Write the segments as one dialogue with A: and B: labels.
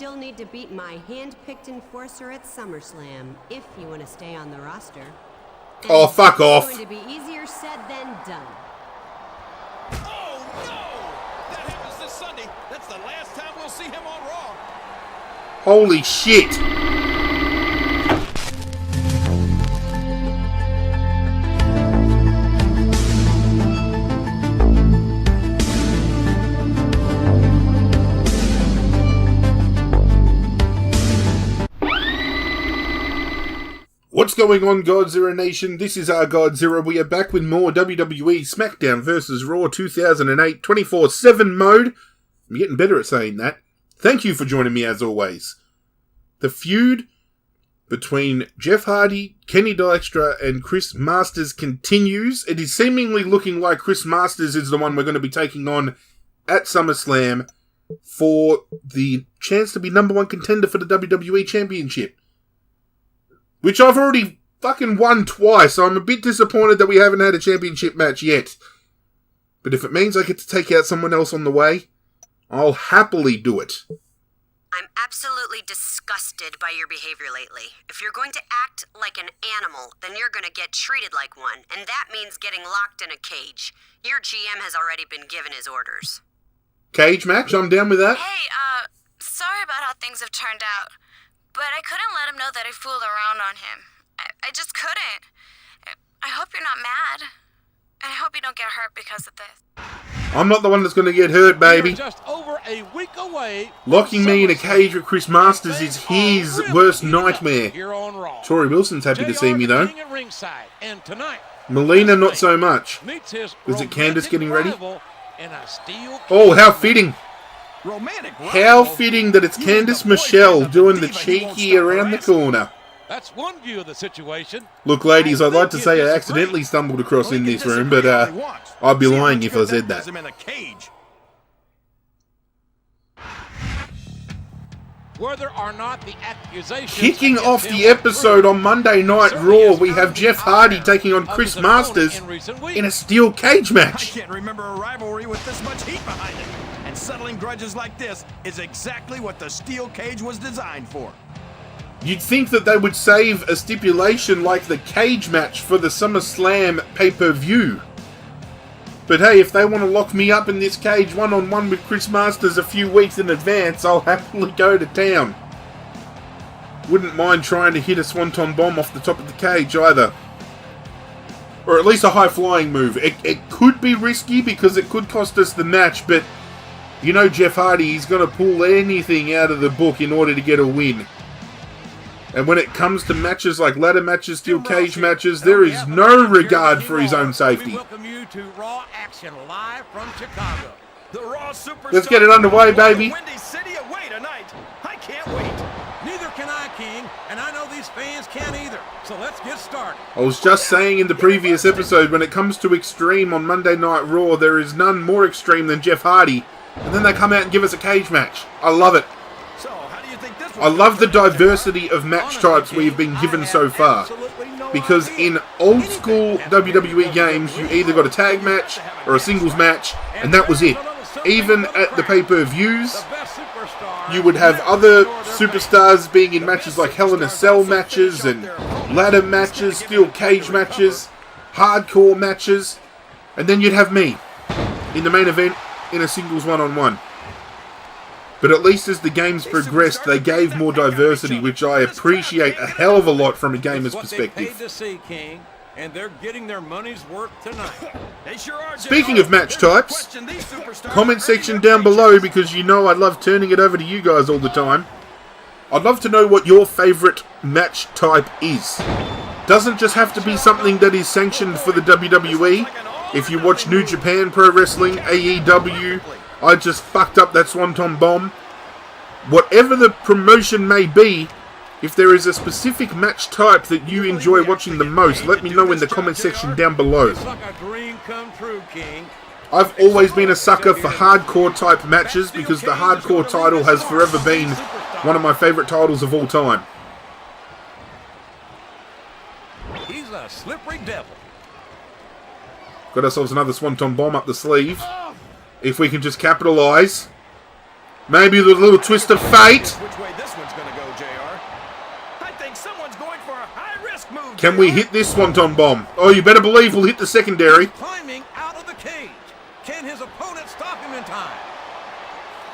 A: still need to beat my hand-picked enforcer at SummerSlam if you want to stay on the roster. And
B: oh, fuck off.
A: It's going to be easier said than done.
C: Oh, no! That happens this Sunday. That's the last time we'll see him on Raw.
B: Holy shit. What's going on, Godzirra Nation? This is ArghGodzirra. We are back with more WWE SmackDown vs. Raw 2008 24/7 mode. I'm getting better at saying that. Thank you for joining me as always. The feud between Jeff Hardy, Kenny Dykstra, and Chris Masters continues. It is seemingly looking like Chris Masters is the one we're going to be taking on at SummerSlam for the chance to be number one contender for the WWE Championship. Which I've already fucking won twice, so I'm a bit disappointed that we haven't had a championship match yet. But if it means I get to take out someone else on the way, I'll happily do it.
D: I'm absolutely disgusted by your behavior lately. If you're going to act like an animal, then you're going to get treated like one, and that means getting locked in a cage. Your GM has already been given his orders.
B: Cage match, I'm down with that.
E: Hey, sorry about how things have turned out. But I couldn't let him know that I fooled around on him. I just couldn't. I hope you're not mad. And I hope you don't get hurt because of this.
B: I'm not the one that's going to get hurt, baby.
C: Just over a week away.
B: Locking me in a cage with Chris Masters is his worst nightmare. Tori Wilson's happy to see me, though. Melina, not so much. Is it Candice getting ready? Oh, how fitting. How fitting that it's Candice Michelle doing the cheeky around the corner.
C: That's one view of the situation.
B: Look, ladies, I'd like to say I accidentally stumbled across in this room, but I'd be lying if I said that.
C: Whether or not the accusations
B: Kicking off the episode on Monday Night Raw, we have Jeff Hardy taking on Chris Masters in a steel cage match.
F: I can't remember a rivalry with this much heat behind it. And settling grudges like this is exactly what the steel cage was designed for.
B: You'd think that they would save a stipulation like the cage match for the SummerSlam pay-per-view. But hey, if they want to lock me up in this cage one-on-one with Chris Masters a few weeks in advance, I'll happily go to town. Wouldn't mind trying to hit a swanton bomb off the top of the cage either. Or at least a high-flying move. It could be risky because it could cost us the match, but you know Jeff Hardy, he's going to pull anything out of the book in order to get a win. And when it comes to matches like ladder matches, steel cage matches, there is no regard for his own safety.
C: We welcome you to Raw Action live from Chicago.
F: The Raw Superstar.
B: Let's get it underway, baby.
F: Windy City away tonight. I can't wait.
C: Neither can I, King, and I know these fans can't either. So let's get started.
B: I was just saying in the previous episode, when it comes to extreme on Monday Night Raw, there is none more extreme than Jeff Hardy. And then they come out and give us a cage match. I love it.
F: So, how do you think this
B: I love the diversity of match types we've been given so far. Because in old school WWE games, you either got a tag match or a singles match, and that was it. Even at the pay-per-views, you would have other superstars being in matches like Hell in a Cell matches, and ladder matches, steel cage matches, hardcore matches, and then you'd have me in the main event in a singles one-on-one. But at least as the games progressed, they gave more diversity, which I appreciate a hell of a lot from a gamer's perspective.
C: And they're getting their money's worth tonight.
B: Speaking of match types, comment section down below, because you know I love turning it over to you guys all the time. I'd love to know what your favourite match type is. Doesn't just have to be something that is sanctioned for the WWE. If you watch New Japan Pro Wrestling, AEW, I just fucked up that swanton bomb. Whatever the promotion may be, if there is a specific match type that you enjoy watching the most, let me know in the comment section down below. I've always been a sucker for hardcore type matches because the hardcore title has forever been one of my favourite titles of all time.
C: He's a slippery devil.
B: Got ourselves another swanton bomb up the sleeve. If we can just capitalise. Maybe with a little twist of fate. Can we hit this Swanton Bomb? Oh, you better believe we'll hit the secondary.
F: Climbing out of the cage. Can his opponent stop him in time?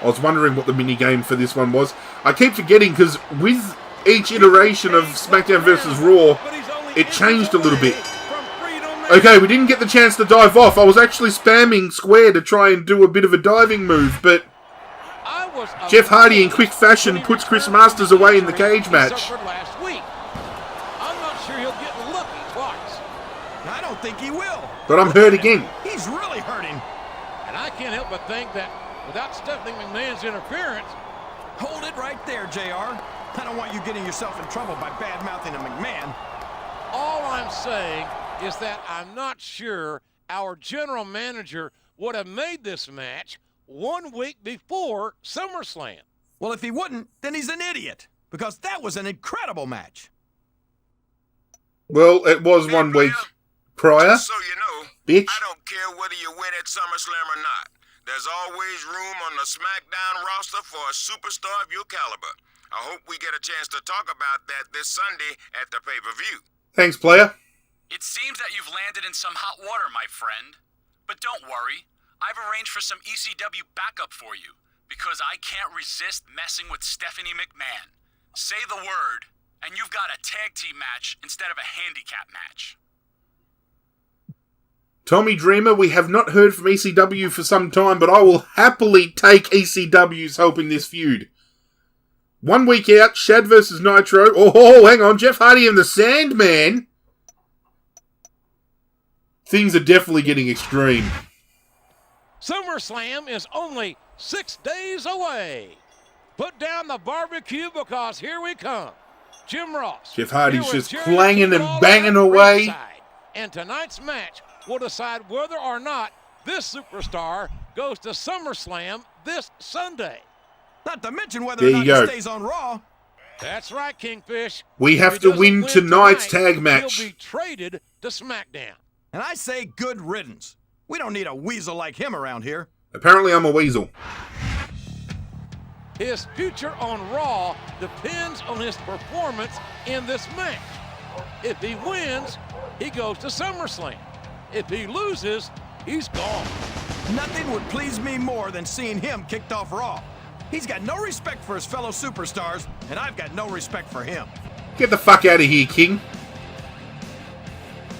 B: I was wondering what the mini game for this one was. I keep forgetting because with each iteration of SmackDown vs. Raw, it changed a little bit. Okay, we didn't get the chance to dive off. I was actually spamming square to try and do a bit of a diving move, but Jeff Hardy in quick fashion puts Chris Masters away in the cage match.
F: I'm not sure he'll get lucky twice. I don't think he will.
B: But I'm hurt again.
F: He's really hurting.
C: And I can't help but think that without Stephanie McMahon's interference...
F: Hold it right there, JR. I don't want you getting yourself in trouble by bad-mouthing a McMahon.
C: All I'm saying is that I'm not sure our general manager would have made this match 1 week before SummerSlam.
F: Well, if he wouldn't, then he's an idiot. Because that was an incredible match.
B: Well, it was 1 week prior.
G: So you know,
B: Bitch.
G: I don't care whether you win at SummerSlam or not. There's always room on the SmackDown roster for a superstar of your caliber. I hope we get a chance to talk about that this Sunday at the pay-per-view.
B: Thanks, player.
H: It seems that you've landed in some hot water, my friend. But don't worry. I've arranged for some ECW backup for you, because I can't resist messing with Stephanie McMahon. Say the word, and you've got a tag team match instead of a handicap match.
B: Tommy Dreamer, we have not heard from ECW for some time, but I will happily take ECW's help in this feud. 1 week out, Shad versus Nitro. Oh, hang on, Jeff Hardy and the Sandman. Things are definitely getting extreme.
C: SummerSlam is only 6 days away. Put down the barbecue because here we come. Jim Ross.
B: Jeff Hardy's
C: here with
B: just
C: Jerry
B: clanging and
C: Lawler
B: banging
C: at
B: away.
C: ringside. And tonight's match will decide whether or not this superstar goes to SummerSlam this Sunday.
F: Not to mention whether
B: There
F: or
B: you
F: not
B: go.
F: he stays on Raw.
C: That's right, Kingfish.
B: We have
C: If he
B: to win
C: doesn't
B: tonight's
C: tonight,
B: tag match.
C: He'll be traded to SmackDown.
F: And I say good riddance. We don't need a weasel like him around here.
B: Apparently I'm a weasel.
C: His future on Raw depends on his performance in this match. If he wins, he goes to SummerSlam. If he loses, he's gone.
F: Nothing would please me more than seeing him kicked off Raw. He's got no respect for his fellow superstars, and I've got no respect for him.
B: Get the fuck out of here, King.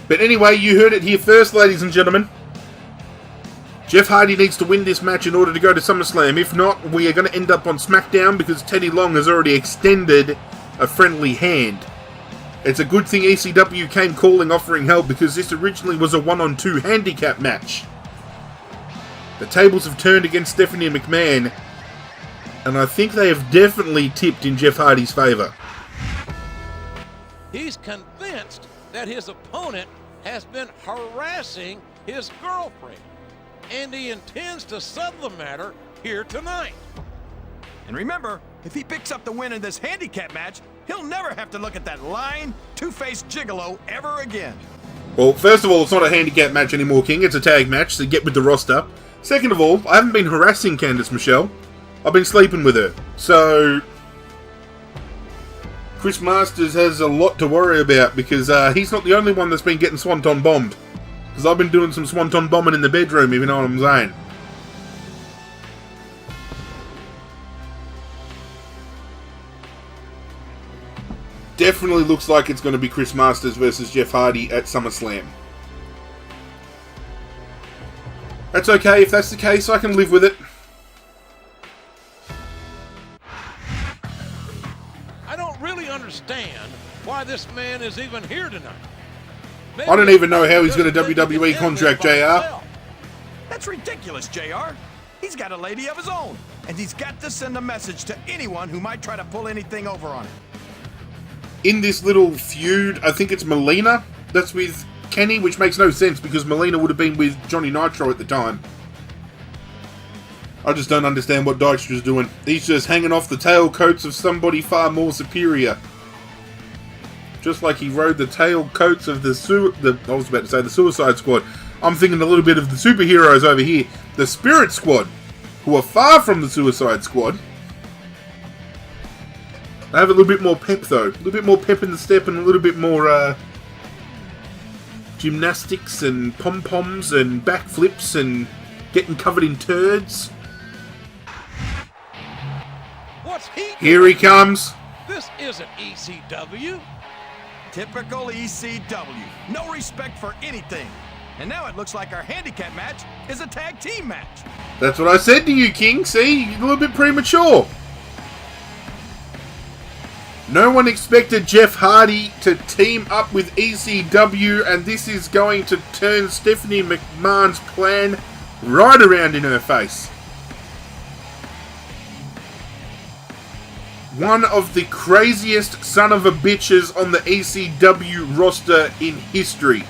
B: But anyway, you heard it here first, ladies and gentlemen. Jeff Hardy needs to win this match in order to go to SummerSlam. If not, we are going to end up on SmackDown because Teddy Long has already extended a friendly hand. It's a good thing ECW came calling offering help because this originally was a 1-on-2 handicap match. The tables have turned against Stephanie McMahon, and I think they have definitely tipped in Jeff Hardy's favour.
C: He's convinced that his opponent has been harassing his girlfriend, and he intends to settle the matter here tonight.
F: And remember, if he picks up the win in this handicap match, he'll never have to look at that lying, two-faced gigolo ever again.
B: Well, first of all, it's not a handicap match anymore, King. It's a tag match, so get with the roster. Second of all, I haven't been harassing Candice Michelle. I've been sleeping with her. So, Chris Masters has a lot to worry about because he's not the only one that's been getting swanton bombed. Because I've been doing some swanton bombing in the bedroom, if you know what I'm saying. Definitely looks like it's going to be Chris Masters versus Jeff Hardy at SummerSlam. That's okay, if that's the case, I can live with it.
C: I don't really understand why this man is even here tonight. Maybe
B: I don't even know how he's got a
C: doesn't think he
B: WWE
C: can
B: contract,
C: handle it by
B: JR.
C: himself.
F: That's ridiculous, JR. He's got a lady of his own, and he's got to send a message to anyone who might try to pull anything over on him.
B: In this little feud, I think it's Melina that's with Kenny, which makes no sense because Melina would have been with Johnny Nitro at the time. I just don't understand what Dykstra's doing. He's just hanging off the tailcoats of somebody far more superior. Just like he rode the tailcoats of the Suicide Squad. I'm thinking a little bit of the superheroes over here. The Spirit Squad, who are far from the Suicide Squad. They have a little bit more pep though. A little bit more pep in the step and a little bit more gymnastics and pom-poms and backflips and getting covered in turds.
C: What's he doing?
B: Here he comes.
C: This isn't ECW.
F: Typical ECW. No respect for anything. And now it looks like our handicap match is a tag team match.
B: That's what I said to you, King. See, you're a little bit premature. No one expected Jeff Hardy to team up with ECW, and this is going to turn Stephanie McMahon's plan right around in her face. One of the craziest son of a bitches on the ECW roster in history.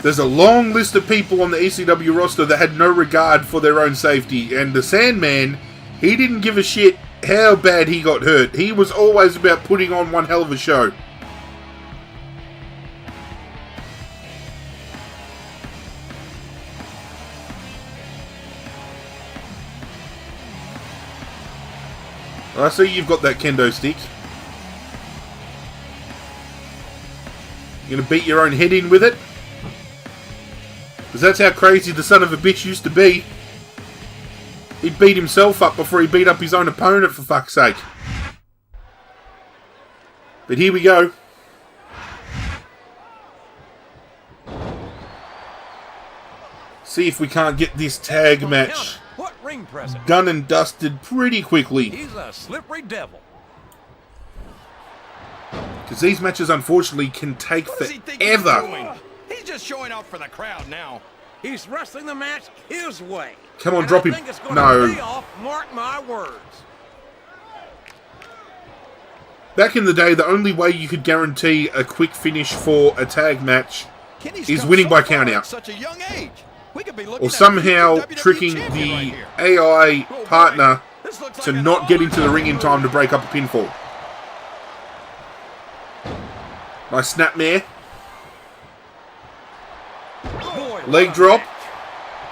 B: There's a long list of people on the ECW roster that had no regard for their own safety, and the Sandman, he didn't give a shit how bad he got hurt. He was always about putting on one hell of a show. I see you've got that kendo stick. You're gonna beat your own head in with it? Because that's how crazy the son of a bitch used to be. He beat himself up before he beat up his own opponent, for fuck's sake. But here we go. See if we can't get this tag match
C: What ring present?
B: done and dusted pretty quickly.
C: He's a slippery devil.
B: Because these matches, unfortunately, can take
F: What does he think he's
B: forever.
F: doing? He's just showing off for the crowd now.
C: He's wrestling the match his way.
B: Come on,
C: And
B: drop
C: I
B: him.
C: think it's gonna
B: No.
C: pay off, mark my words.
B: Back in the day, the only way you could guarantee a quick finish for a tag match
F: Kenny's
B: is
F: come
B: winning
F: so
B: by
F: far
B: countout.
F: at such a young age. We could be looking
B: or
F: at a
B: somehow
F: future WWE
B: tricking
F: champion
B: the
F: right here.
B: AI
F: Oh, boy.
B: partner
F: This looks
B: to
F: like an
B: not get into the ring in
F: all-out
B: time to break up a pinfall. Nice snapmare.
C: Boy,
B: Leg
C: what a
B: drop.
C: match.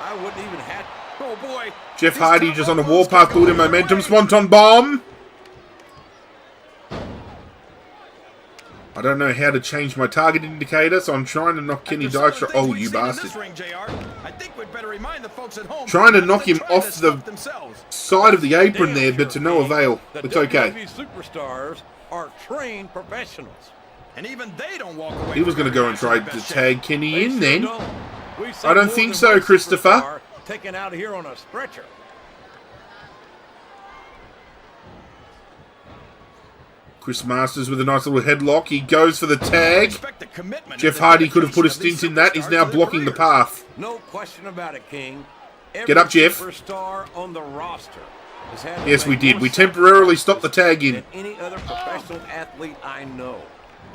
C: I wouldn't even have. Oh boy.
B: Jeff
C: These
B: Hardy
C: top
B: just on a
C: rope moves
B: warpath,
C: can go
B: building
C: either
B: momentum.
C: way.
B: Swanton bomb. I don't know how to change my target indicator, so I'm trying to knock Kenny
F: After some of
B: Dykstra.
F: the things
B: Oh,
F: we've
B: you
F: seen in
B: bastard.
F: this ring, JR, I think we'd better remind the folks at home
B: Trying to
F: not
B: knock him
F: try
B: off
F: this
B: the
F: stuff themselves.
B: side of the apron
C: Damn
B: there, but to
C: sure,
B: no
C: King.
B: avail.
C: The
B: It's okay.
C: WWE superstars are trained professionals.
F: And even they don't walk away.
B: He was
F: from
B: going to go and
F: their
B: try
F: match in
B: to
F: the best
B: tag Kenny
C: They
B: in
C: sure
B: then.
C: don't. We've seen
B: I don't
C: more
B: think
C: than
B: so,
C: one
B: Christopher.
C: superstar taken out here on a stretcher.
B: Chris Masters with a nice little headlock. He goes for the tag.
F: Respect the commitment
B: Jeff
F: and the
B: Hardy could have put a
F: dedication of
B: stint
F: these
B: in that. He's
F: superstars
B: now
F: to their
B: blocking the
F: careers.
B: path.
C: No question about it, King.
B: Get up, Jeff.
C: Superstar on the roster has had to
B: Yes, we
C: make
B: did.
C: more
B: We temporarily stopped the tag
C: sacrifices
B: in.
C: than any other professional athlete I know.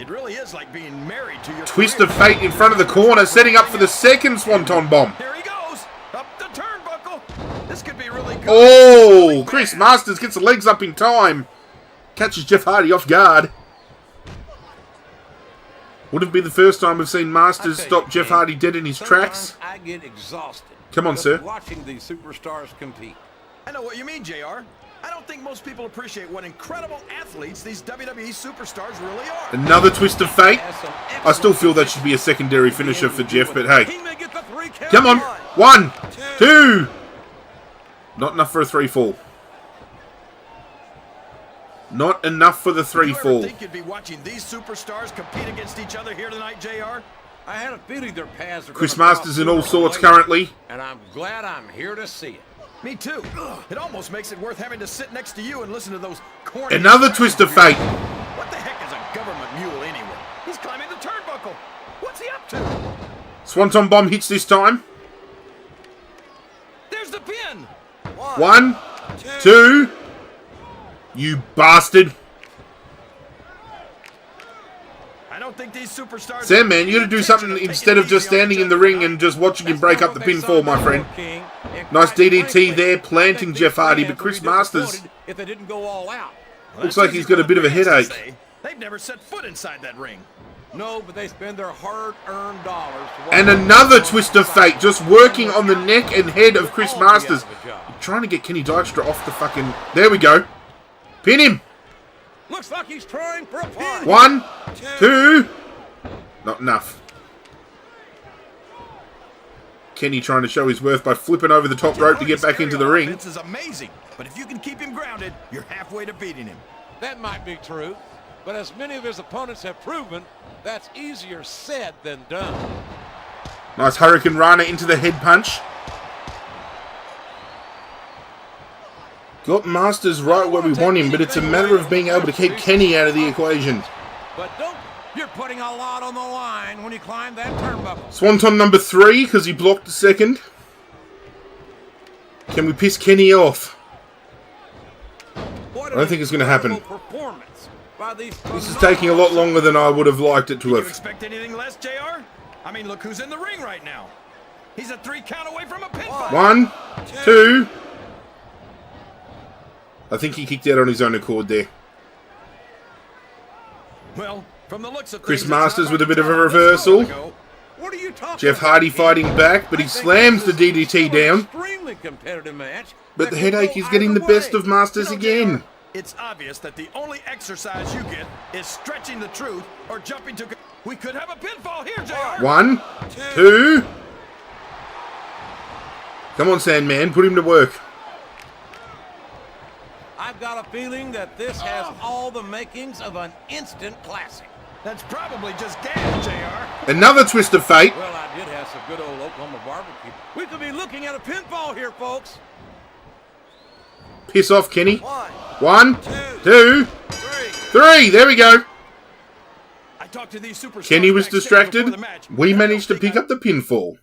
F: It really is like being married to your
B: Twist
F: career.
B: of fate in front of the corner, setting up for the second Swanton bomb.
F: Here he goes. Up the turnbuckle. This could be really good.
B: Oh,
F: Really
B: Chris
F: bad.
B: Masters gets the legs up in time. Catches Jeff Hardy off guard. Would have been the first time we've seen Masters
C: I tell
B: stop
C: you,
B: Jeff
C: King,
B: Hardy dead in his tracks.
C: sometimes I get exhausted.
B: Come on,
C: just
B: sir.
C: Watching these superstars compete.
F: I know what you mean, JR. I don't think most people appreciate what incredible athletes these WWE superstars really are.
B: Another twist of fate.
C: Has some
B: I still feel that
C: excellent
B: should be a secondary finisher for Jeff, but hey.
C: He may get the 3 count.
B: Come on. 1, 2. Not enough for a 3 fall. Not enough for the 3
F: You ever
B: fall.
F: think you'd be watching these superstars compete against each other here tonight, JR?
C: I had a feeling their paths are
B: Chris
C: gonna cross
B: Masters in all
C: sooner or
B: sorts
C: later,
B: currently.
C: and I'm glad I'm here to see it.
F: Me too. It almost makes it worth having to sit next to you and listen to those corny...
B: Another twist of fate.
F: What the heck is a government mule anyway? He's climbing the turnbuckle. What's he up to?
B: Swanton bomb hits this time.
F: There's the pin.
B: 1, 2. You bastard.
F: I don't think these superstars...
B: Sandman, you gotta do something instead of just standing in the ring and just watching him break up the pinfall, my friend. Nice DDT there, planting Jeff Hardy, but Chris Masters
C: if they didn't go all out.
B: looks like he's got a bit of a headache.
F: They've never set foot inside that ring.
C: No, but they spend their hard-earned dollars. to watch
B: And
C: them
B: another
C: go
B: twist of fate, just working on the neck and head of Chris Masters. Trying to get Kenny Dykstra off the fucking... There we go. Pin him.
C: Looks like he's trying for a pin.
B: 1, 2. Not enough. Kenny trying to show his worth by flipping over the top rope to get back into the ring.
F: This is amazing, but if you can keep him grounded, you're halfway to beating him.
C: That might be true, but as many of his opponents have proven, that's easier said than done.
B: Nice Hurricane Rana into the head punch. Got Masters right where we want him, but it's a matter of being able to keep Kenny out of the equation.
C: But you're putting a lot on the line when you climb that turnbuckle.
B: Swanton number 3, because he blocked the second. Can we piss Kenny off? I don't think it's going to happen. This is taking a lot longer than I would have liked it to have.
F: You expect anything less, JR? I mean, look who's in the ring right now. He's a 3 count away from a pinfall.
B: 1, 2. I think he kicked out on his own accord there.
F: Well, from the looks of
B: Chris
F: things,
B: Masters with a bit of a reversal.
C: What are you talking
B: Jeff Hardy fighting back, but he slams the DDT down.
C: Extremely competitive match.
B: But the headache is getting the best of Masters again.
F: It's obvious that the only exercise you get is stretching the truth or jumping to... We could have a pinfall here, JR.
B: 1, 2. Come on, Sandman, put him to work.
C: I've got a feeling that this has all the makings of an instant classic.
F: That's probably just gas, JR.
B: Another twist of fate.
C: Well, I did have some good old Oklahoma barbecue. We could be looking at a pinfall here, folks.
B: Piss off, Kenny. 1, 2, 3. There we go.
F: I talked to these superstars.
B: Kenny was
F: backstage
B: distracted.
F: before the match.
B: We managed to pick up the pinfall.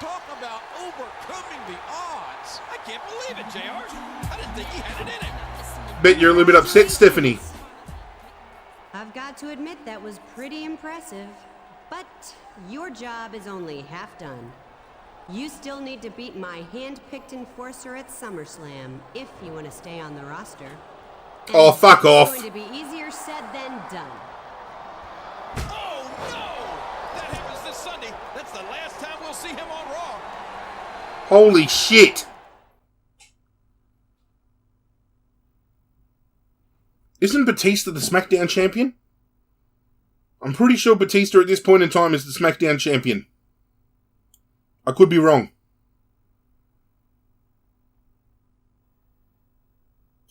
C: Talk about overcoming the odds.
F: I can't believe it, JR. I didn't think he had it in him.
B: Bet you're a little bit upset, Stephanie.
A: I've got to admit that was pretty impressive. But your job is only half done. You still need to beat my hand-picked enforcer at SummerSlam if you want to stay on the roster. And
B: Oh, fuck off.
A: It's going to be easier said than done.
F: Oh, no! That happens this Sunday. That's the last time we'll see him on Raw.
B: Holy shit. Isn't Batista the SmackDown champion? I'm pretty sure Batista at this point in time is the SmackDown champion. I could be wrong.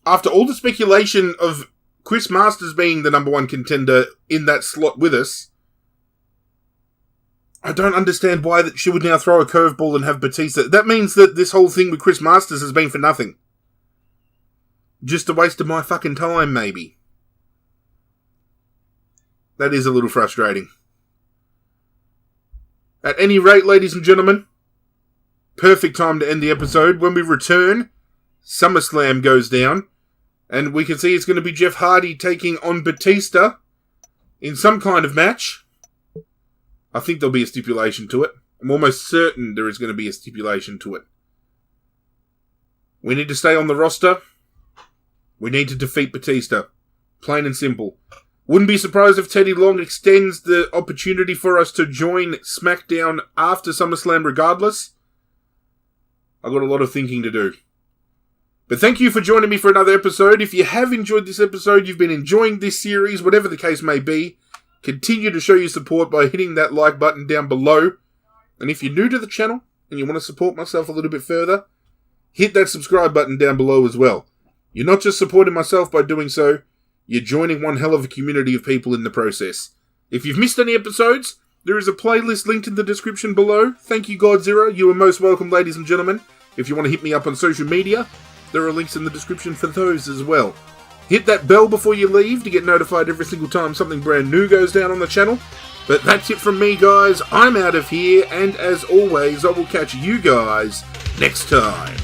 B: After all the speculation of Chris Masters being the number 1 contender in that slot with us, I don't understand why that she would now throw a curveball and have Batista. That means that this whole thing with Chris Masters has been for nothing. Just a waste of my fucking time, maybe. That is a little frustrating. At any rate, ladies and gentlemen, perfect time to end the episode. When we return, SummerSlam goes down, and we can see it's going to be Jeff Hardy taking on Batista in some kind of match. I think there'll be a stipulation to it. I'm almost certain there is going to be a stipulation to it. We need to stay on the roster. We need to defeat Batista. Plain and simple. Wouldn't be surprised if Teddy Long extends the opportunity for us to join SmackDown after SummerSlam regardless. I've got a lot of thinking to do. But thank you for joining me for another episode. If you have enjoyed this episode, you've been enjoying this series, whatever the case may be, continue to show your support by hitting that like button down below. And if you're new to the channel and you want to support myself a little bit further, hit that subscribe button down below as well. You're not just supporting myself by doing so, you're joining one hell of a community of people in the process. If you've missed any episodes, there is a playlist linked in the description below. Thank you, Godzirra. You are most welcome, ladies and gentlemen. If you want to hit me up on social media, there are links in the description for those as well. Hit that bell before you leave to get notified every single time something brand new goes down on the channel. But that's it from me, guys. I'm out of here, and as always, I will catch you guys next time.